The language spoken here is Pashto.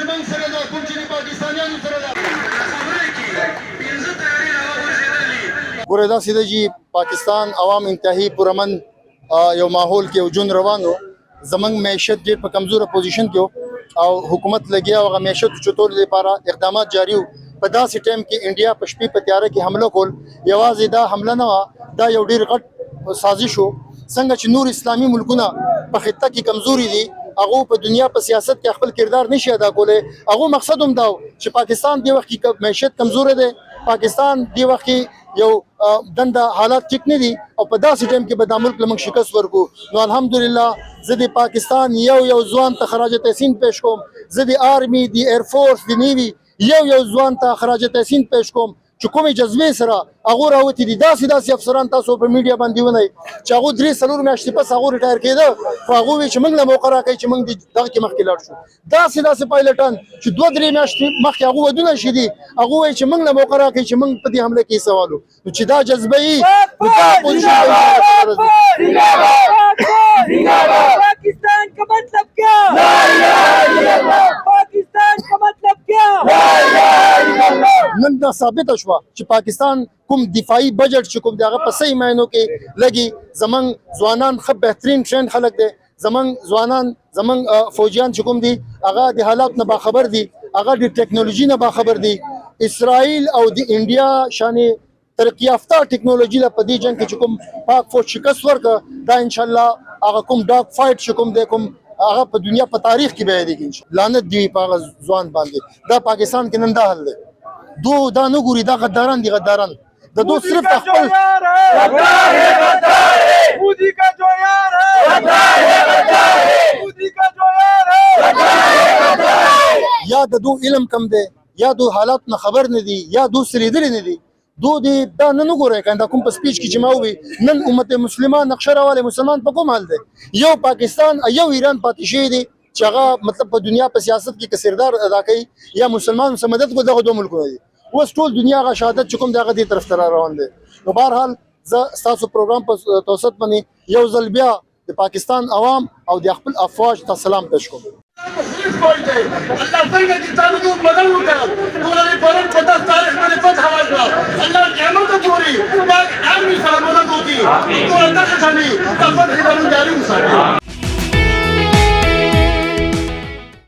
زمونږ سره دا کوم چې د پاکستانیانو سره دا ګوره داسې ده چې پاکستان عوام انتهایی پرامن یو ماحول کې یو ژوند روان و زمونږ معیشت ډېر په کمزوره پوزیشن کې و او حکومت لګیا او هغه معیشت چتور لپاره اقدامات جاری وو په داسې ټایم کې انډیا په شپې په تیاره کې حمله کول یوازې دا حمله نه وه دا یو ډېر غټ سازش و څنګه چې نور اسلامي ملکونه په خطه کې کمزوري دي هغه په دنیا په سیاست کې خپل کردار نشي ادا کولی هغه مقصد هم دا چې پاکستان دی وخت کې معیشت کمزوره ده پاکستان دی وخت کې یو دنده حالات ټیک نه دي او په داسې ټایم کې به دا ملک لمن شکست ورکو نو الحمدلله زه د پاکستان یو ځوان ته خراج تحسین پیش کوم زه د آرمی د ایر فورس د نیوی یو ځوان ته خراج تحسین پیش کوم چې کومې جذبې سره هغه راوتي دي داسې افسران تاسو په میډیا باندې ونئ چې هغه 3-4 میاشتې پس هغه ریټایر کېده خو هغه وایي چې موږ له موقع راکوي چې موږ دغه کې مخکې لاړ شو داسې پایلټان چې 2-3 میاشتې مخکې هغه ودونه شي دي هغه وایي چې موږ له موقع راکوي چې موږ په دې حمله کې سوالو نو چې دا جذبه یې पाकिस्तान का मतलब क्या ला इलाहा इल्लल्लाह पाकिस्तान का मतलब क्या ला इलाहा इल्लल्लाह نن دا ثابت شو چې پاکستان کوم دفاعي بجټ چې کوم دغه په صحیح معنی کې لګي زمنګ ځوانان خو بهترین ټرین خلک دي زمنګ ځوانان زمنګ فوجیان چې کوم دي هغه د حالات نه باخبر دي هغه د ټیکنالوژي نه باخبر دي اسرائیل او د انډیا شانې ترقی یافته ټیکنالوژي له پدې جنگ کې چې کوم پاک فوج شکست ورکړه دا ان شاء الله هغه کوم ډاک فایټ چې کوم د کوم هغه په دنیا په تاریخ کې به دی لعنت دی په ځوان باندې دا پاکستان کې نن دا حل دی دو دا نه ګوري دا غداران دي غداران د دو صرف خپل मोदी का जो यार है मोदी का जो यार है یا د دو علم کم دی یا دو حالات نه خبر نه دي یا دو سریدل نه دي دو دی دا نه ګوري کنده کوم په سپیچ کې چې ما وی نن امت مسلمان نقشه راواله مسلمان په کوم حال دی یو پاکستان یو ایران پاتې شي دي چې هغه مطلب په دنیا په سیاست کې کسردار ادا کوي یا مسلمان سمدد کو دغه دوه ملکونه دي اوس ټول دنیا غا شهادت چې کوم دغه دي طرف ته روان دي نو بهرحال زه تاسو پروګرام په توسط باندې یو ځل بیا د پاکستان عوام او د خپل افواج ته سلام پېښ کوم اللہ څنګه چې تاسو ته مدد وکړ ټول پرون 50 تاریخ باندې فتح ورکړه الله قیامت پورې پاک آرمی سره مدد وکړي ټول تاسو ته فتح باندې جاری وساتي